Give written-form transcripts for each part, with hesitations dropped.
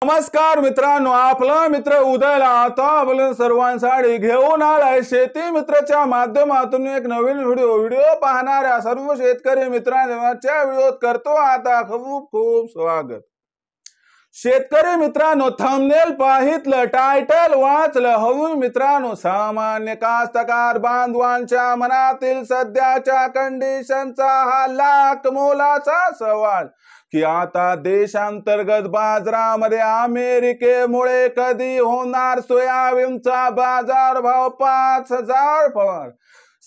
नमस्कार मित्रांनो, आपला मित्र उदयला आता आपल्या सर्वांसाठी घेऊन आलाय शेती मित्रच्या माध्यमातून एक नवीन व्हिडिओ पाहणाऱ्या सर्व शेतकरी मित्रांच्या व्हिडिओत करतो आता खूप खूप स्वागत। शेतकरी मित्रांनो, थंबनेल पाहितलं, टायटल वाचलं, हवी मित्रांनो सामान्य कास्तकार बांधवांच्या मनातील सध्याच्या कंडिशनचा हा लाख मोलाचा सवाल की आता देशांतर्गत बाजारामध्ये अमेरिकेमुळे कधी होणार सोयाबीनचा बाजारभाव 5,000 पार।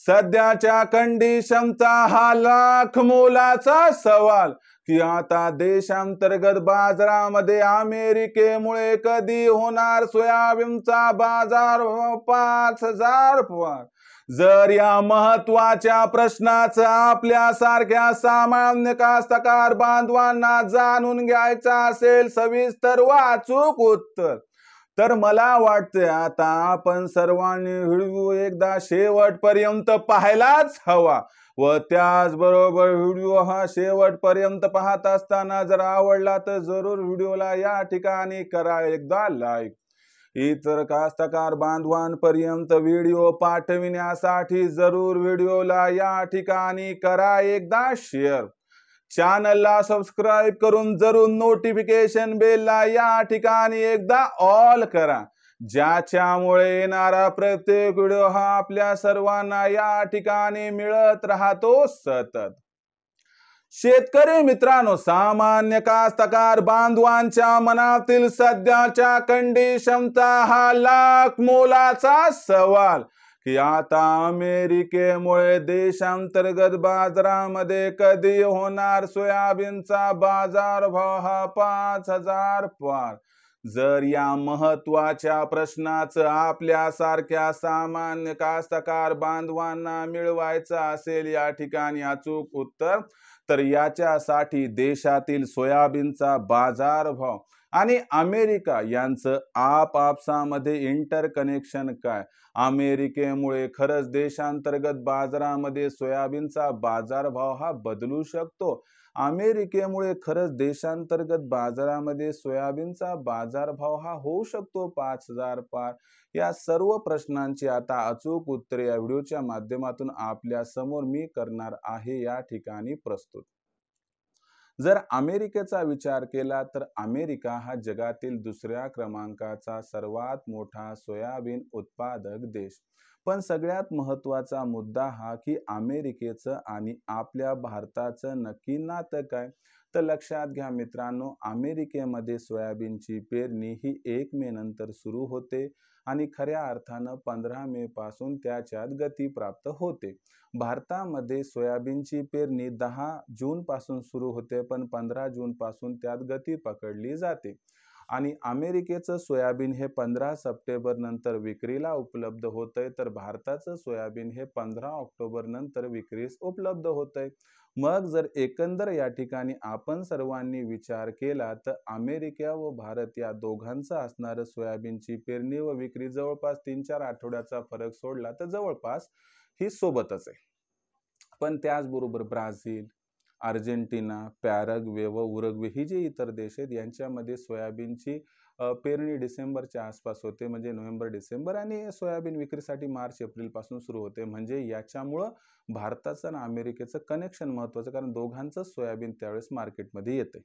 सध्याच्या कंडिशनचा हा लाख मोलाचा सवाल की आता देशांतर्गत बाजारामध्ये अमेरिकेमुळे कधी होणार सोयाबीनचा बाजारभाव 5,000 पार। जर या महत्वाच्या प्रश्नाचं आपल्यासारख्या सामान्य कास्तकार बांधवांना जाणून घ्यायचं असेल सविस्तर व अचूक उत्तर, तर मला वाटते आता आपण सर्वांनी व्हिडिओ एकदा शेवटपर्यंत पाहायलाच हवा व त्याचबरोबर व्हिडिओ हा शेवटपर्यंत पाहत असताना जर आवडला तर जरूर व्हिडिओला या ठिकाणी करा एकदा लाईक। इतर कास्तकार बांधवांपर्यंत व्हिडिओ पाठविण्यासाठी जरूर व्हिडिओला या ठिकाणी करा एकदा शेअर। चॅनलला सबस्क्राइब करून जरूर नोटिफिकेशन बेलला या ठिकाणी एकदा ऑल करा, ज्याच्यामुळे येणारा प्रत्येक व्हिडिओ हा आपल्या सर्वांना या ठिकाणी मिळत राहतो सतत। शेतकरी मित्रांनो, सामान्य कास्तकार बांधवांच्या मनातील सध्याच्या कंडिशनचा हा लाख मोलाचा सवाल की आता अमेरिकेमुळे देशांतर्गत बाजारामध्ये कधी होणार सोयाबीनचा बाजारभाव हा 5,000 पार। जर या महत्वाच्या प्रश्नाचं आपल्यासारख्या सामान्य कास्तकार बांधवांना मिळवायचं असेल या ठिकाणी अचूक उत्तर, तर याच्यासाठी देशातील सोयाबीनचा बाजारभाव आणि अमेरिका यांचं आपापसामध्ये इंटरकनेक्शन काय, अमेरिकेमुळे खरंच देशांतर्गत बाजारामध्ये सोयाबीनचा बाजारभाव हा बदलू शकतो, अमेरिकेमुळे खरंच देशांतर्गत बाजारामध्ये सोयाबीनचा बाजारभाव हा होऊ शकतो 5,000 पार, या सर्व प्रश्नांची आता अचूक उत्तरे या व्हिडिओच्या माध्यमातून आपल्या समोर मी करणार आहे या ठिकाणी प्रस्तुत। जर अमेरिकेचा विचार केला तर अमेरिका हा जगातील दुसऱ्या क्रमांकाचा सर्वात मोठा सोयाबीन उत्पादक देश। पण सगळ्यात महत्वाचा मुद्दा हा की अमेरिकेचं आणि आपल्या भारताचं नक्की नातं काय, तर लक्षात घ्या मित्रांनो, अमेरिकेमध्ये सोयाबीनची पेरणी ही 1 मे नंतर सुरू होते आणि खऱ्या अर्थानं 15 मे पासून त्याच्यात गती प्राप्त होते। भारतामध्ये सोयाबीनची पेरणी 10 जून पासून सुरू होते, पण 15 जून पासून त्यात गती पकडली जाते आणि अमेरिकेचं सोयाबीन हे 15 सप्टेंबर नंतर विक्रीला उपलब्ध होतंय, तर भारताचं सोयाबीन हे 15 ऑक्टोबर नंतर विक्रीस उपलब्ध होतंय। मग जर एकंदर या ठिकाणी आपण सर्वांनी विचार केला तर अमेरिका व भारत या दोघांचं असणारं सोयाबीनची पेरणी व विक्री जवळपास 3-4 आठवड्याचा फरक सोडला तर जवळपास ही सोबतच आहे। पण त्याचबरोबर ब्राझील, अर्जेंटिना, पॅराग्वे व उरुग्वे ही जे इतर देश आहेत यांच्यामध्ये सोयाबीनची पेरणी डिसेंबरच्या आसपास होते, म्हणजे नोव्हेंबर डिसेंबर, आणि सोयाबीन विक्रीसाठी मार्च एप्रिल पासून सुरू होते। म्हणजे याच्यामुळं भारताचं आणि अमेरिकेचं कनेक्शन महत्वाचं, कारण दोघांचं सोयाबीन त्यावेळेस मार्केटमध्ये येते।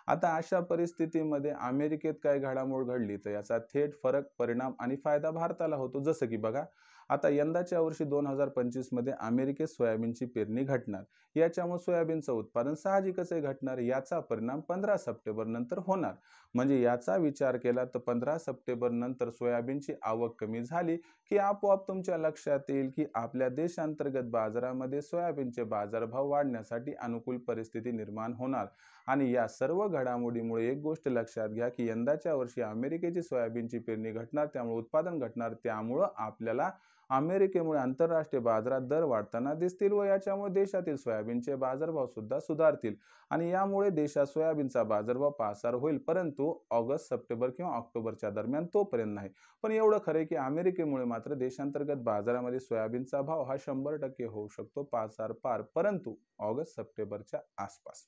आता अशा परिस्थितीमध्ये अमेरिकेत काय घडामोड घडली तर याचा थेट फरक, परिणाम आणि फायदा भारताला होतो। जसं की बघा, आता यंदाच्या वर्षी 2025 मध्ये अमेरिकेत सोयाबीनची पेरणी घटणार, याच्यामुळे सोयाबीनचं उत्पादन साहजिकच घटणार, याचा परिणाम 15 सप्टेंबर नंतर होणार। म्हणजे याचा विचार केला तर 15 सप्टेंबर नंतर सोयाबीनची आवक कमी झाली की आपोआप तुमच्या लक्षात येईल की आपल्या देशांतर्गत बाजारामध्ये सोयाबीनचे बाजारभाव वाढण्यासाठी अनुकूल परिस्थिती निर्माण होणार। आणि या सर्व घडामोडीमुळे एक गोष्ट लक्षात घ्या की यंदाच्या वर्षी अमेरिकेची सोयाबीनची पेरणी घटणार, त्यामुळे उत्पादन घटणार, त्यामुळे आपल्याला अमेरिकेमुळे आंतरराष्ट्रीय बाजारात दर वाढताना दिसतील व याच्यामुळे देशातील सोयाबीनचे बाजारभाव सुद्धा सुधारतील आणि यामुळे देशात सोयाबीनचा बाजारभाव पासार होईल, परंतु ऑगस्ट, सप्टेंबर किंवा ऑक्टोबरच्या दरम्यान तोपर्यंत नाही। पण एवढं खरं की अमेरिकेमुळे मात्र देशांतर्गत बाजारामध्ये सोयाबीनचा भाव हा 100% होऊ शकतो 5,000 पार, परंतु ऑगस्ट सप्टेंबरच्या आसपास।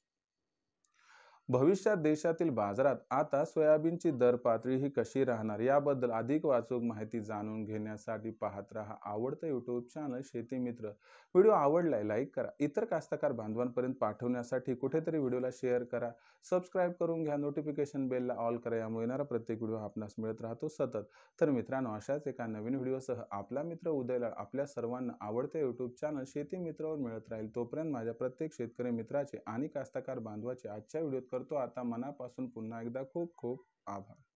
भविष्यात देशातील बाजारात आता सोयाबीनची दर पातळी ही कशी राहणार याबद्दल अधिक वाचूक माहिती जाणून घेण्यासाठी पाहत रहा आवडतं यूट्यूब चॅनल शेती मित्र। व्हिडिओ आवडलाय लाईक करा, इतर कास्तकार बांधवांपर्यंत पाठवण्यासाठी कुठेतरी व्हिडिओला शेअर करा, सबस्क्राईब करून घ्या, नोटिफिकेशन बेलला ऑल करा, यामुळे येणारा प्रत्येक व्हिडिओ आपणास मिळत राहतो सतत। तर मित्रांनो, अशाच एका नवीन व्हिडिओसह आपला मित्र उदयलाल आपल्या सर्वांना आवडते यूट्यूब चॅनल शेती मित्रवर मिळत राहील। तोपर्यंत माझ्या प्रत्येक शेतकरी मित्राचे आणि कास्तकार बांधवाचे आजच्या व्हिडिओत करतो आता मनापासून पुन्हा एकदा खूप खूप आभार।